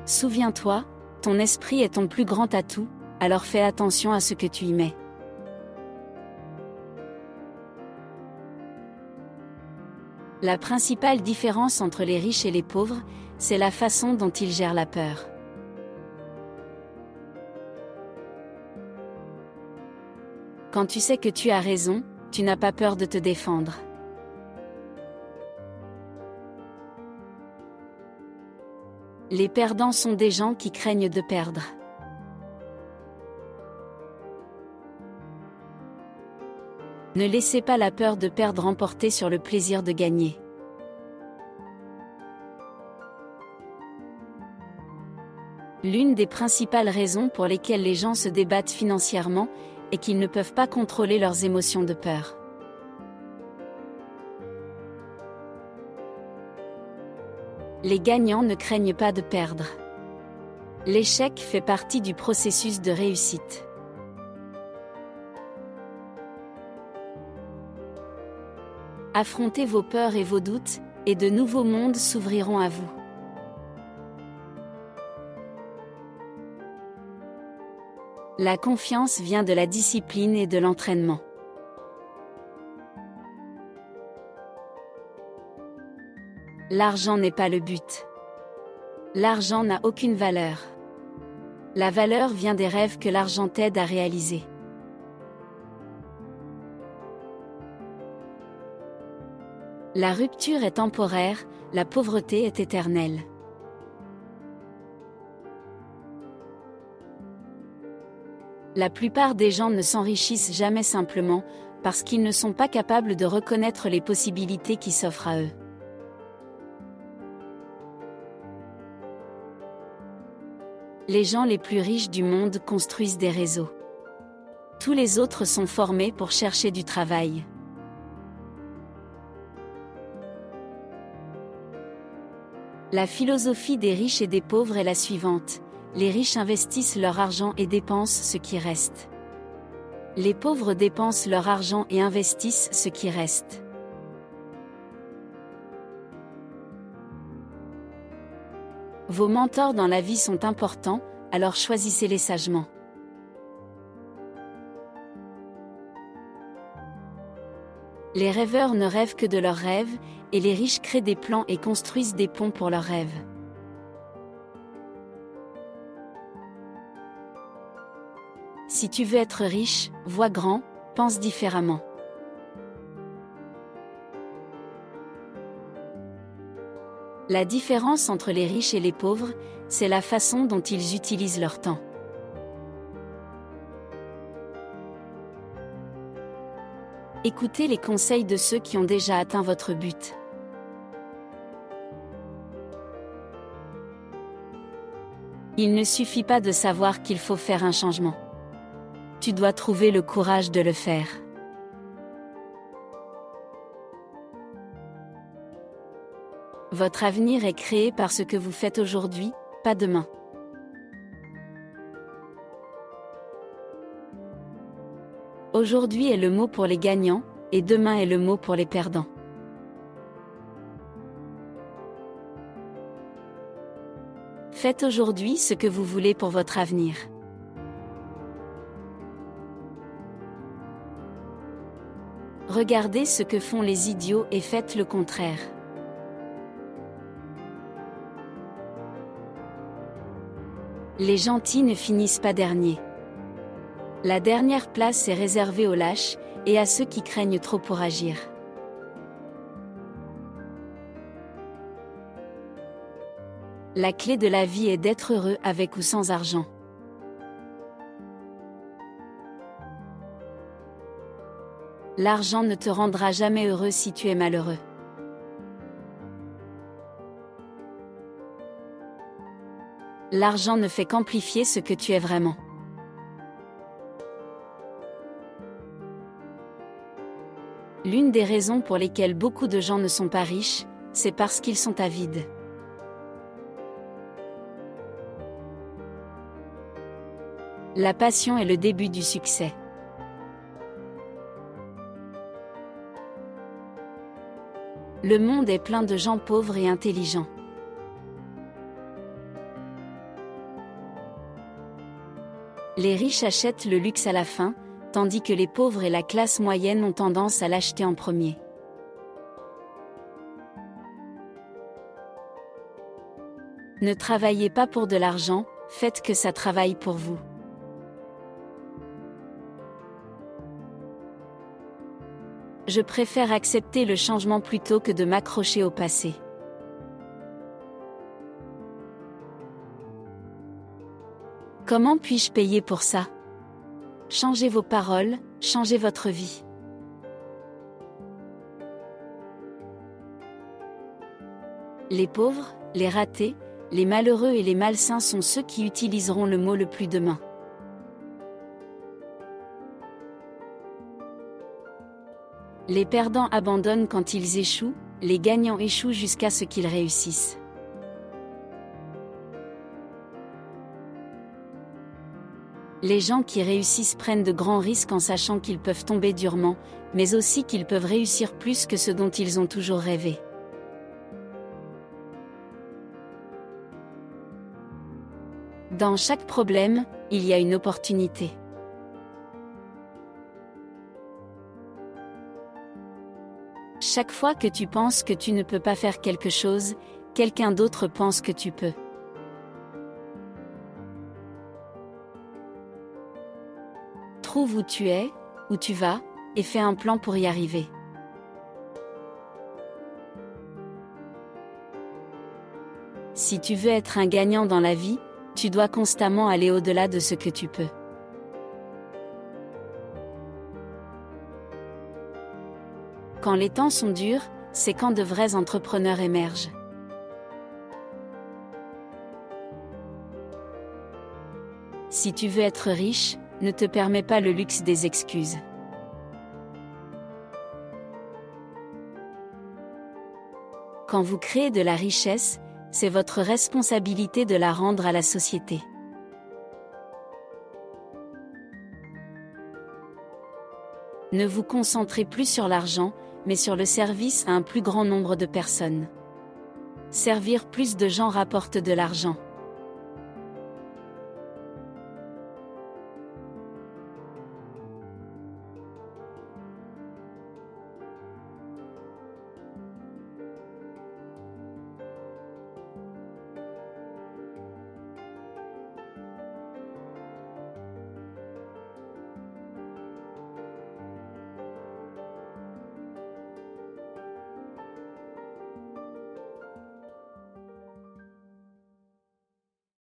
Souviens-toi, ton esprit est ton plus grand atout, alors fais attention à ce que tu y mets. La principale différence entre les riches et les pauvres, c'est la façon dont ils gèrent la peur. Quand tu sais que tu as raison, tu n'as pas peur de te défendre. Les perdants sont des gens qui craignent de perdre. Ne laissez pas la peur de perdre emporter sur le plaisir de gagner. L'une des principales raisons pour lesquelles les gens se débattent financièrement est qu'ils ne peuvent pas contrôler leurs émotions de peur. Les gagnants ne craignent pas de perdre. L'échec fait partie du processus de réussite. Affrontez vos peurs et vos doutes, et de nouveaux mondes s'ouvriront à vous. La confiance vient de la discipline et de l'entraînement. L'argent n'est pas le but. L'argent n'a aucune valeur. La valeur vient des rêves que l'argent t'aide à réaliser. La rupture est temporaire, la pauvreté est éternelle. La plupart des gens ne s'enrichissent jamais simplement, parce qu'ils ne sont pas capables de reconnaître les possibilités qui s'offrent à eux. Les gens les plus riches du monde construisent des réseaux. Tous les autres sont formés pour chercher du travail. La philosophie des riches et des pauvres est la suivante. Les riches investissent leur argent et dépensent ce qui reste. Les pauvres dépensent leur argent et investissent ce qui reste. Vos mentors dans la vie sont importants, alors choisissez-les sagement. Les rêveurs ne rêvent que de leurs rêves, et les riches créent des plans et construisent des ponts pour leurs rêves. Si tu veux être riche, vois grand, pense différemment. La différence entre les riches et les pauvres, c'est la façon dont ils utilisent leur temps. Écoutez les conseils de ceux qui ont déjà atteint votre but. Il ne suffit pas de savoir qu'il faut faire un changement. Tu dois trouver le courage de le faire. Votre avenir est créé par ce que vous faites aujourd'hui, pas demain. Aujourd'hui est le mot pour les gagnants, et demain est le mot pour les perdants. Faites aujourd'hui ce que vous voulez pour votre avenir. Regardez ce que font les idiots et faites le contraire. Les gentils ne finissent pas derniers. La dernière place est réservée aux lâches, et à ceux qui craignent trop pour agir. La clé de la vie est d'être heureux avec ou sans argent. L'argent ne te rendra jamais heureux si tu es malheureux. L'argent ne fait qu'amplifier ce que tu es vraiment. L'une des raisons pour lesquelles beaucoup de gens ne sont pas riches, c'est parce qu'ils sont avides. La passion est le début du succès. Le monde est plein de gens pauvres et intelligents. Les riches achètent le luxe à la fin, tandis que les pauvres et la classe moyenne ont tendance à l'acheter en premier. Ne travaillez pas pour de l'argent, faites que ça travaille pour vous. Je préfère accepter le changement plutôt que de m'accrocher au passé. Comment puis-je payer pour ça? Changez vos paroles, changez votre vie. Les pauvres, les ratés, les malheureux et les malsains sont ceux qui utiliseront le mot le plus demain. Les perdants abandonnent quand ils échouent, les gagnants échouent jusqu'à ce qu'ils réussissent. Les gens qui réussissent prennent de grands risques en sachant qu'ils peuvent tomber durement, mais aussi qu'ils peuvent réussir plus que ce dont ils ont toujours rêvé. Dans chaque problème, il y a une opportunité. Chaque fois que tu penses que tu ne peux pas faire quelque chose, quelqu'un d'autre pense que tu peux. Trouve où tu es, où tu vas, et fais un plan pour y arriver. Si tu veux être un gagnant dans la vie, tu dois constamment aller au-delà de ce que tu peux. Quand les temps sont durs, c'est quand de vrais entrepreneurs émergent. Si tu veux être riche, ne te permets pas le luxe des excuses. Quand vous créez de la richesse, c'est votre responsabilité de la rendre à la société. Ne vous concentrez plus sur l'argent, mais sur le service à un plus grand nombre de personnes. Servir plus de gens rapporte de l'argent.